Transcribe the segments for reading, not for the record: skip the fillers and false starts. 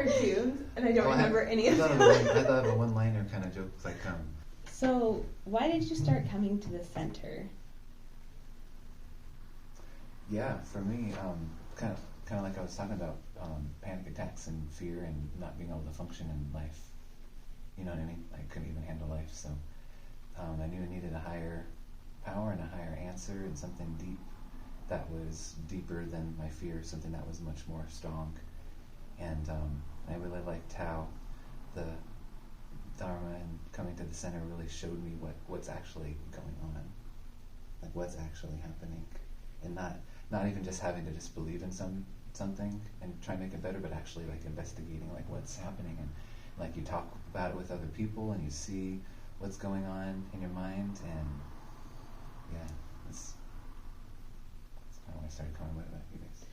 cartoons, and I don't remember any of them. I thought of a one-liner kind of joke, like, So, why did you start coming to the center? yeah, for me, kind of like I was talking about, panic attacks and fear and not being able to function in life. You know what I mean? I couldn't even handle life, so I knew I needed a higher power and a higher answer and something deep that was deeper than my fear, something that was much more strong. And I really liked how the Dharma and coming to the center really showed me what's actually going on, like what's actually happening, and not even just having to just believe in something and try to make it better, but actually like investigating like what's happening, and like you talk about it with other people and you see what's going on in your mind, and yeah, that's kind of when I started coming with you guys.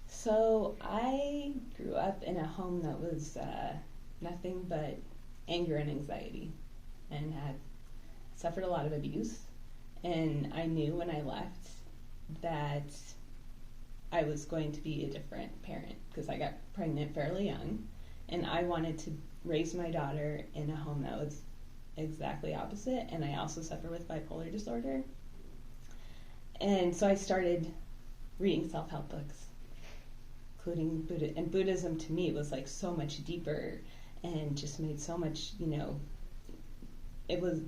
So, I grew up in a home that was nothing but anger and anxiety, and had suffered a lot of abuse. And I knew when I left that I was going to be a different parent, because I got pregnant fairly young, and I wanted to raise my daughter in a home that was exactly opposite. And I also suffer with bipolar disorder. And so I started reading self-help books, including Buddha. And Buddhism to me was like so much deeper and just made so much, it was,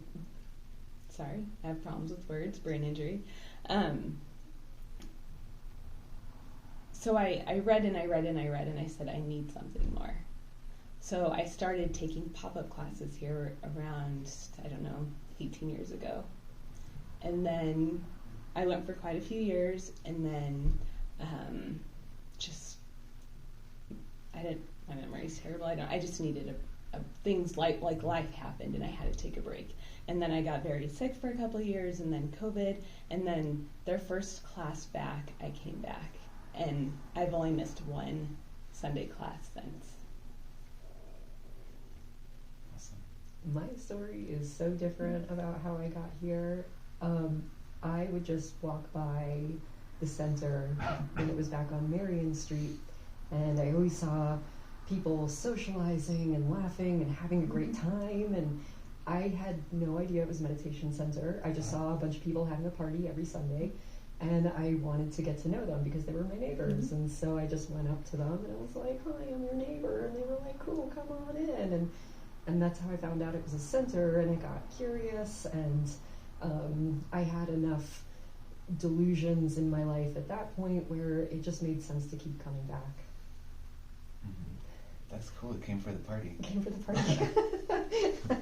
sorry, I have problems with words, brain injury. So I read and I read and I read, and I said, I need something more. So I started taking pop-up classes here around, 18 years ago. And then I went for quite a few years, and then my memory's terrible. I just needed things like life happened, and I had to take a break. And then I got very sick for a couple of years, and then COVID, and then their first class back, I came back. And I've only missed one Sunday class since. Awesome. My story is so different about how I got here. I would just walk by the center when it was back on Marion Street, and I always saw people socializing and laughing and having a great time, and I had no idea it was a meditation center. I just saw a bunch of people having a party every Sunday, and I wanted to get to know them because they were my neighbors. And so I just went up to them and I was like, hi, I'm your neighbor. And they were like, cool, come on in. And that's how I found out it was a center, and I got curious, and I had enough delusions in my life at that point where it just made sense to keep coming back. That's cool. It came for the party. It came for the party.